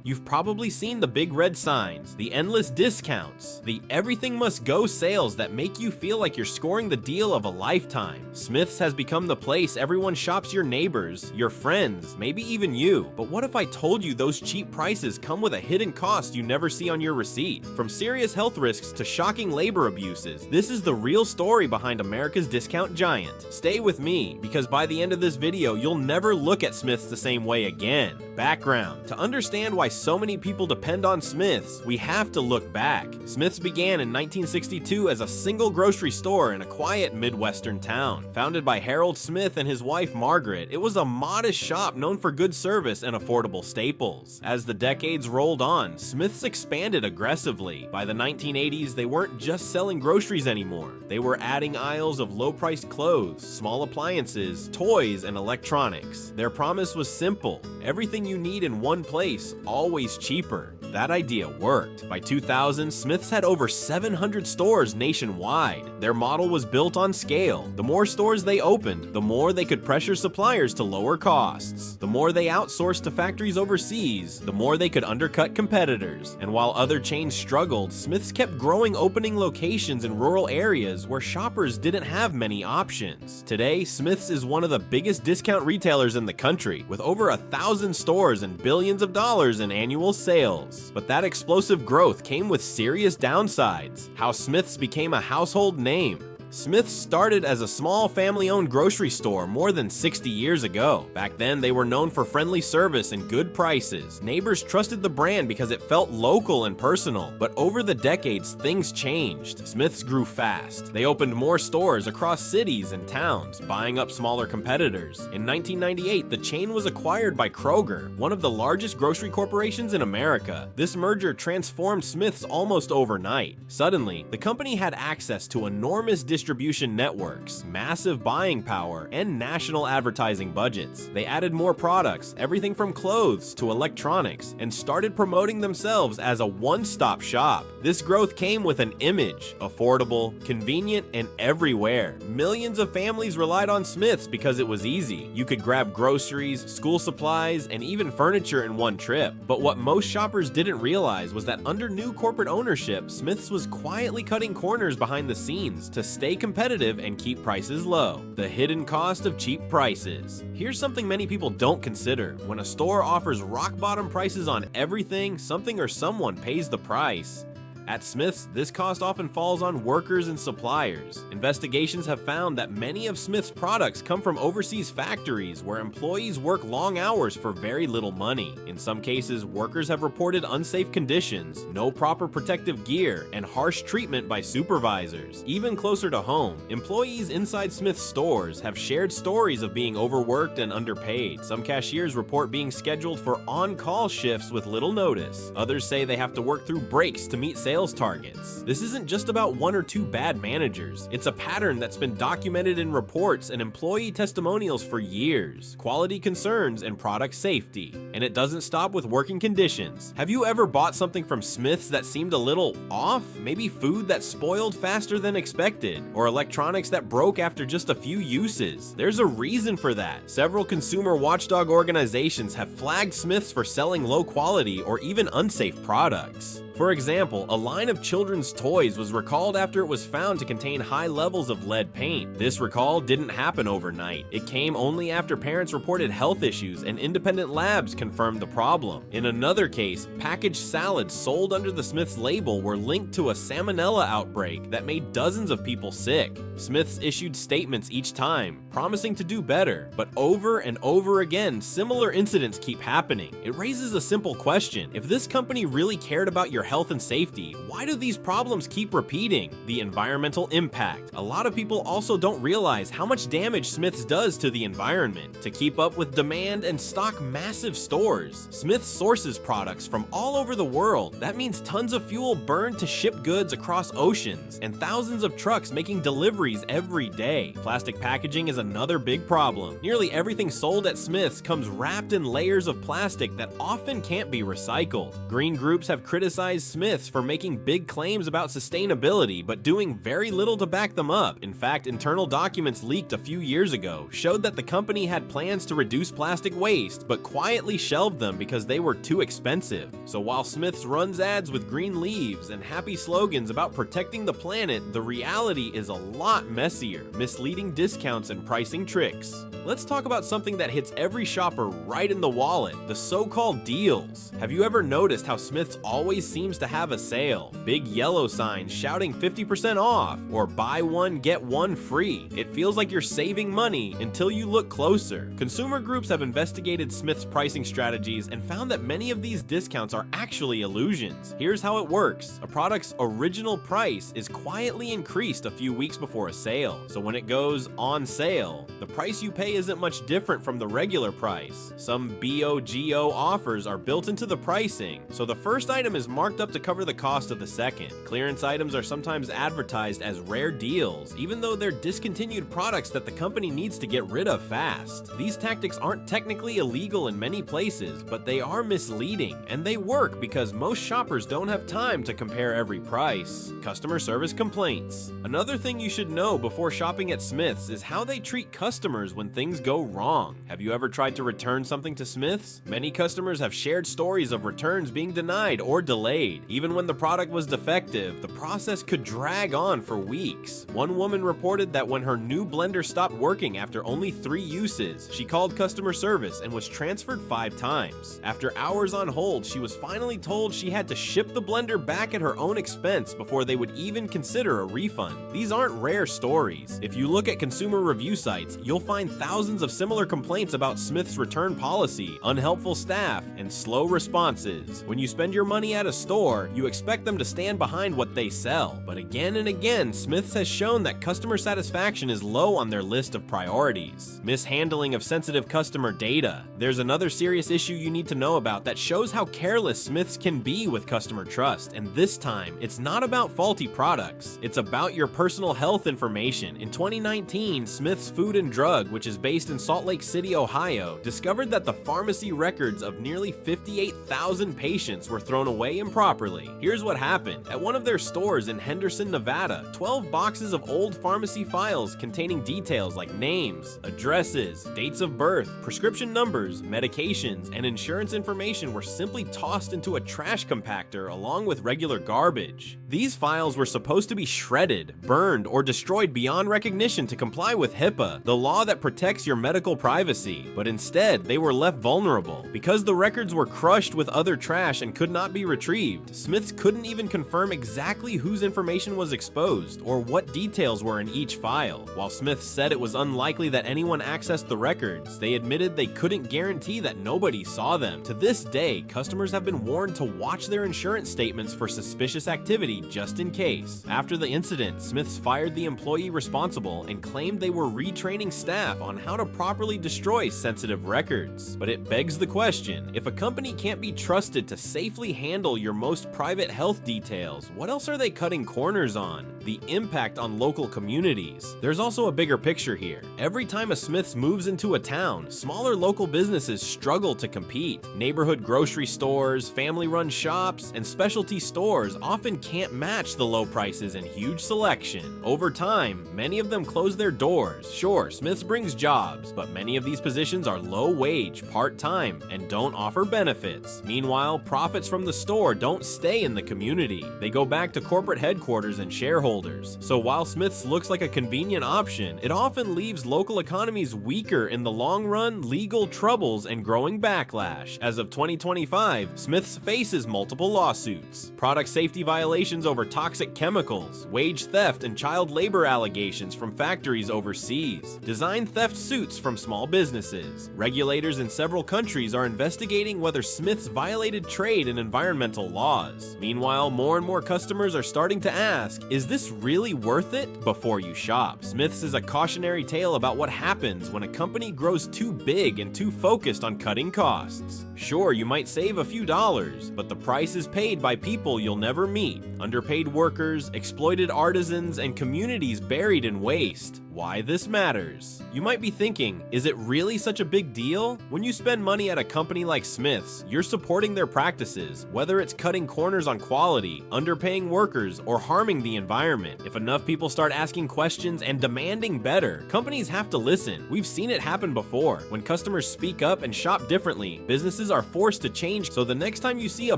You've probably seen the big red signs, the endless discounts, the everything must go sales that make you feel like you're scoring the deal of a lifetime. Smith's has become the place everyone shops, your neighbors, your friends, maybe even you. But what if I told you those cheap prices come with a hidden cost you never see on your receipt? From serious health risks to shocking labor abuses, this is the real story behind America's discount giant. Stay with me, because by the end of this video, you'll never look at Smith's the same way again. Background: to understand why so many people depend on Smith's, we have to look back. Smith's began in 1962 as a single grocery store in a quiet Midwestern town. Founded by Harold Smith and his wife Margaret, it was a modest shop known for good service and affordable staples. As the decades rolled on, Smith's expanded aggressively. By the 1980s, they weren't just selling groceries anymore. They were adding aisles of low-priced clothes, small appliances, toys, and electronics. Their promise was simple: everything you need in one place, always cheaper. That idea worked. By 2000, Smith's had over 700 stores nationwide. Their model was built on scale. The more stores they opened, the more they could pressure suppliers to lower costs. The more they outsourced to factories overseas, the more they could undercut competitors. And while other chains struggled, Smith's kept growing, opening locations in rural areas where shoppers didn't have many options. Today, Smith's is one of the biggest discount retailers in the country, with over 1,000 stores and billions of dollars in annual sales. But that explosive growth came with serious downsides. How Smith's became a household name. Smith's started as a small family-owned grocery store more than 60 years ago. Back then, they were known for friendly service and good prices. Neighbors trusted the brand because it felt local and personal. But over the decades, things changed. Smith's grew fast. They opened more stores across cities and towns, buying up smaller competitors. In 1998, the chain was acquired by Kroger, one of the largest grocery corporations in America. This merger transformed Smith's almost overnight. Suddenly, the company had access to enormous distribution networks, massive buying power, and national advertising budgets. They added more products, everything from clothes to electronics, and started promoting themselves as a one-stop shop. This growth came with an image: affordable, convenient, and everywhere. Millions of families relied on Smith's because it was easy. You could grab groceries, school supplies, and even furniture in one trip. But what most shoppers didn't realize was that under new corporate ownership, Smith's was quietly cutting corners behind the scenes to stay competitive and keep prices low. The hidden cost of cheap prices. Here's something many people don't consider. When a store offers rock-bottom prices on everything, something or someone pays the price. At Smith's, this cost often falls on workers and suppliers. Investigations have found that many of Smith's products come from overseas factories where employees work long hours for very little money. In some cases, workers have reported unsafe conditions, no proper protective gear, and harsh treatment by supervisors. Even closer to home, employees inside Smith's stores have shared stories of being overworked and underpaid. Some cashiers report being scheduled for on-call shifts with little notice. Others say they have to work through breaks to meet sales targets. This isn't just about one or two bad managers. It's a pattern that's been documented in reports and employee testimonials for years. Quality concerns and product safety. And it doesn't stop with working conditions. Have you ever bought something from Smith's that seemed a little off? Maybe food that spoiled faster than expected, or electronics that broke after just a few uses. There's a reason for that. Several consumer watchdog organizations have flagged Smith's for selling low quality or even unsafe products. For example, a line of children's toys was recalled after it was found to contain high levels of lead paint. This recall didn't happen overnight. It came only after parents reported health issues and independent labs confirmed the problem. In another case, packaged salads sold under the Smith's label were linked to a salmonella outbreak that made dozens of people sick. Smith's issued statements each time, promising to do better, but over and over again, similar incidents keep happening. It raises a simple question: if this company really cared about your health and safety, why do these problems keep repeating? The environmental impact. A lot of people also don't realize how much damage Smith's does to the environment. To keep up with demand and stock massive stores, Smith's sources products from all over the world. That means tons of fuel burned to ship goods across oceans, and thousands of trucks making deliveries every day. Plastic packaging is another big problem. Nearly everything sold at Smith's comes wrapped in layers of plastic that often can't be recycled. Green groups have criticized criticize Smiths for making big claims about sustainability but doing very little to back them up. In fact, internal documents leaked a few years ago showed that the company had plans to reduce plastic waste but quietly shelved them because they were too expensive. So while Smiths runs ads with green leaves and happy slogans about protecting the planet, the reality is a lot messier, misleading discounts and pricing tricks. Let's talk about something that hits every shopper right in the wallet, the so-called deals. Have you ever noticed how Smiths always seems to have a sale? Big yellow signs shouting 50% off or buy one get one free. It feels like you're saving money until you look closer. Consumer groups have investigated Smiths' pricing strategies and found that many of these discounts are actually illusions. Here's how it works. A product's original price is quietly increased a few weeks before a sale. So when it goes on sale, the price you pay isn't much different from the regular price. Some BOGO offers are built into the pricing, so the first item is marked up to cover the cost of the second. Clearance items are sometimes advertised as rare deals, even though they're discontinued products that the company needs to get rid of fast. These tactics aren't technically illegal in many places, but they are misleading, and they work because most shoppers don't have time to compare every price. Customer service complaints. Another thing you should know before shopping at Smiths is how they treat customers when things go wrong. Have you ever tried to return something to Smiths? Many customers have shared stories of returns being denied or delayed. Even when the product was defective, the process could drag on for weeks. One woman reported that when her new blender stopped working after only 3 uses, she called customer service and was transferred 5 times. After hours on hold, she was finally told she had to ship the blender back at her own expense before they would even consider a refund. These aren't rare stories. If you look at consumer review sites, you'll find thousands of similar complaints about Smith's return policy, unhelpful staff, and slow responses. When you spend your money at a store, you expect them to stand behind what they sell. But again and again, Smith's has shown that customer satisfaction is low on their list of priorities. Mishandling of sensitive customer data. There's another serious issue you need to know about that shows how careless Smith's can be with customer trust, and this time, it's not about faulty products. It's about your personal health information. In 2019, Smith's Food and Drug, which is based in Salt Lake City, Ohio, discovered that the pharmacy records of nearly 58,000 patients were thrown away improperly. Here's what happened. At one of their stores in Henderson, Nevada, 12 boxes of old pharmacy files containing details like names, addresses, dates of birth, prescription numbers, medications, and insurance information were simply tossed into a trash compactor along with regular garbage. These files were supposed to be shredded, burned, or destroyed beyond recognition to comply with HIPAA, the law that protects your medical privacy, but instead they were left vulnerable. Because the records were crushed with other trash and could not be retrieved, Smiths couldn't even confirm exactly whose information was exposed or what details were in each file. While Smiths said it was unlikely that anyone accessed the records, they admitted they couldn't guarantee that nobody saw them. To this day, customers have been warned to watch their insurance statements for suspicious activity just in case. After the incident, Smiths fired the employee responsible and claimed they were retraining staff on how to properly destroy sensitive records. But it begs the question, if a company can't be trusted to safely handle your most private health details, what else are they cutting corners on? The impact on local communities. There's also a bigger picture here. Every time a Smiths moves into a town, smaller local businesses struggle to compete. Neighborhood grocery stores, family-run shops, and specialty stores often can't match the low prices and huge selection. Over time, many of them close their doors. Sure, Smiths brings jobs, but many of these positions are low-wage, part-time, and don't offer benefits. Meanwhile, profits from the store don't stay in the community. They go back to corporate headquarters and shareholders. So while Smiths looks like a convenient option, it often leaves local economies weaker in the long run, legal troubles, and growing backlash. As of 2025, Smiths faces multiple lawsuits, product safety violations over toxic chemicals, wage theft and child labor allegations from factories overseas, design theft suits from small businesses. Regulators in several countries are investigating whether Smiths violated trade and environmental laws. Meanwhile, more and more customers are starting to ask, is this this really worth it? Before you shop. Smith's is a cautionary tale about what happens when a company grows too big and too focused on cutting costs. Sure, you might save a few dollars, but the price is paid by people you'll never meet, underpaid workers, exploited artisans, and communities buried in waste. Why this matters. You might be thinking, is it really such a big deal? When you spend money at a company like Smith's, you're supporting their practices, whether it's cutting corners on quality, underpaying workers, or harming the environment. If enough people start asking questions and demanding better, companies have to listen. We've seen it happen before. When customers speak up and shop differently, businesses are forced to change, so the next time you see a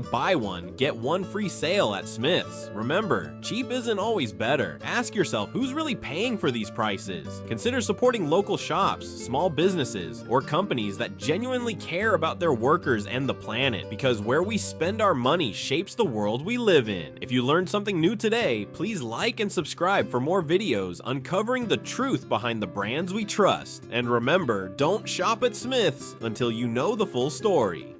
buy one, get one free sale at Smith's. Remember, cheap isn't always better. Ask yourself, who's really paying for these prices? Consider supporting local shops, small businesses, or companies that genuinely care about their workers and the planet, because where we spend our money shapes the world we live in. If you learned something new today, please like and subscribe for more videos uncovering the truth behind the brands we trust. And remember, don't shop at Smith's until you know the full story.